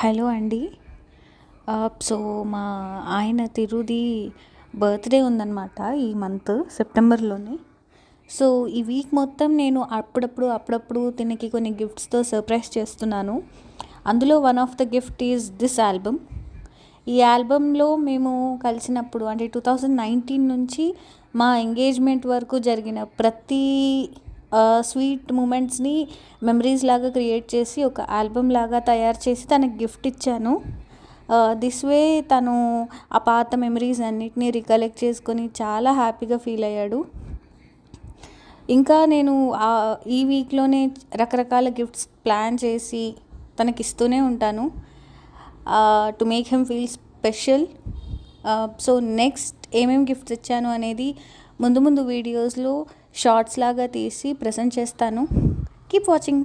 Hello అండి. So మా ఆయన తిరుది బర్త్డే ఉందన్నమాట ఈ మంత్ సెప్టెంబర్లోనే. సో ఈ వీక్ మొత్తం నేను అప్పుడప్పుడు తినకి కొన్ని గిఫ్ట్స్తో సర్ప్రైజ్ చేస్తున్నాను. అందులో one of the gift is this album. ఈ ఆల్బంలో మేము కలిసినప్పుడు అంటే 2019 నుంచి మా ఎంగేజ్మెంట్ వరకు జరిగిన ప్రతి స్వీట్ మూమెంట్స్ని మెమరీస్ లాగా క్రియేట్ చేసి ఒక ఆల్బమ్ లాగా తయారు చేసి తనకి గిఫ్ట్ ఇచ్చాను. దిస్ వే తను ఆ పాత మెమరీస్ అన్నిటినీ రికలెక్ట్ చేసుకొని చాలా హ్యాపీగా ఫీల్ అయ్యాడు. ఇంకా నేను ఈ వీక్లోనే రకరకాల గిఫ్ట్స్ ప్లాన్ చేసి తనకి ఇస్తూనే ఉంటాను to make him feel special. So next ఏమేమి గిఫ్ట్స్ ఇచ్చాను అనేది ముందు వీడియోస్లో షార్ట్స్ లాగా తీసి ప్రెజెంట్ చేస్తాను. Keep watching.